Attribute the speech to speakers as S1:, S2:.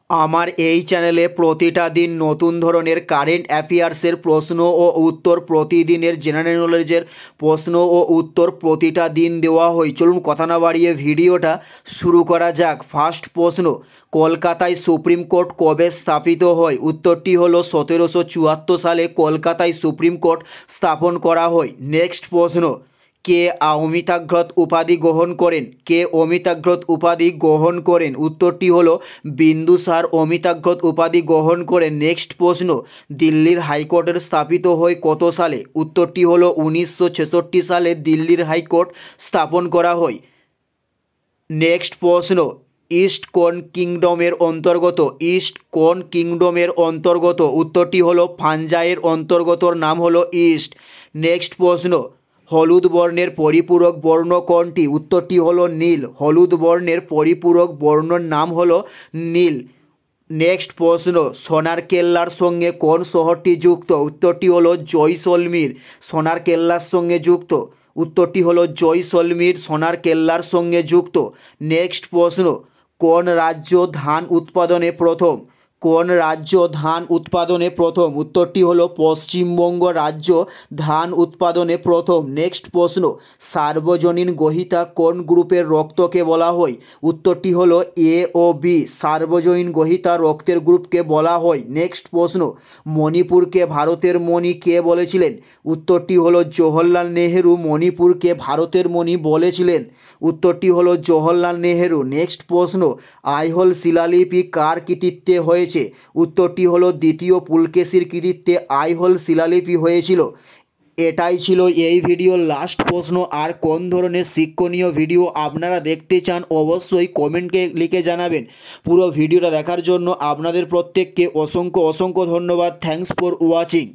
S1: আমার এই চ্যানেলে প্রতিটা দিন নতুন ধরনের কারেন্ট অ্যাফেয়ার্সের প্রশ্ন ও উত্তর, প্রতিদিনের জেনারেল নলেজের প্রশ্ন ও উত্তর প্রতিটা দিন দেওয়া হয়। চলুন কথা না বাড়িয়ে ভিডিওটা শুরু করা যাক। ফার্স্ট প্রশ্ন, কলকাতায় সুপ্রিম কোর্ট কবে স্থাপিত হয়? উত্তরটি হলো 1774 সালে কলকাতায় সুপ্রিম কোর্ট স্থাপন করা হয়। নেক্সট প্রশ্ন, কে অমিতাগ্রত উপাধি গ্রহণ করেন? কে অমিতাগ্রত উপাধি গ্রহণ করেন? উত্তরটি হলো বিন্দুসার অমিতাগ্রত উপাধি গ্রহণ করেন। নেক্সট প্রশ্ন, দিল্লির হাইকোর্টের স্থাপিত হয় কত সালে? উত্তরটি হলো 1966 সালে দিল্লির হাইকোর্ট স্থাপন করা হয়। নেক্সট প্রশ্ন, ইস্ট কোন কিংডমের অন্তর্গত? ইস্ট কোন কিংডমের অন্তর্গত? উত্তরটি হলো ফানজাইয়ের অন্তর্গত নাম হলো ইস্ট। নেক্সট প্রশ্ন, হলুদ বর্ণের পরিপূরক বর্ণ কোনটি? উত্তরটি হলো নীল। হলুদ বর্ণের পরিপূরক বর্ণর নাম হলো নীল। নেক্সট প্রশ্ন, সোনার কেল্লার সঙ্গে কোন শহরটি যুক্ত? উত্তরটি হলো জয়সলমীর। সোনার কেল্লার সঙ্গে যুক্ত। উত্তরটি হলো জয়সলমীর সোনার কেল্লার সঙ্গে যুক্ত। নেক্সট প্রশ্ন, কোন রাজ্য ধান উৎপাদনে প্রথম? কোন রাজ্য ধান উৎপাদনে প্রথম? উত্তরটি হলো পশ্চিমবঙ্গ রাজ্য ধান উৎপাদনে প্রথম। নেক্সট প্রশ্ন, সার্বজনীন গ্রহীতা কোন গ্রুপের রক্তকে বলা হয়? উত্তরটি হলো এ ও বি। সার্বজনীন গ্রহীতা রক্তের গ্রুপকে বলা হয়। নেক্সট প্রশ্ন, মণিপুরকে ভারতের মণি কে বলেছিলেন? উত্তরটি হলো জওহরলাল নেহেরু মণিপুরকে ভারতের মণি বলেছিলেন। উত্তরটি হলো জওহরলাল নেহেরু। নেক্সট প্রশ্ন, আইহোল শিলালিপি কার কৃতিত্বে হয়েছে? উত্তরটি হলো দ্বিতীয় পুলকেশীর কৃতিত্বে আইহোল শিলালিপি হয়েছিল। এটাই ছিল এই ভিডিওর লাস্ট প্রশ্ন। আর কোন ধরনের শিক্ষণীয় ভিডিও আপনারা দেখতে চান অবশ্যই কমেন্টে লিখে জানাবেন। পুরো ভিডিওটা দেখার জন্য আপনাদের প্রত্যেককে অসংখ্য অসংখ্য ধন্যবাদ। Thanks for watching.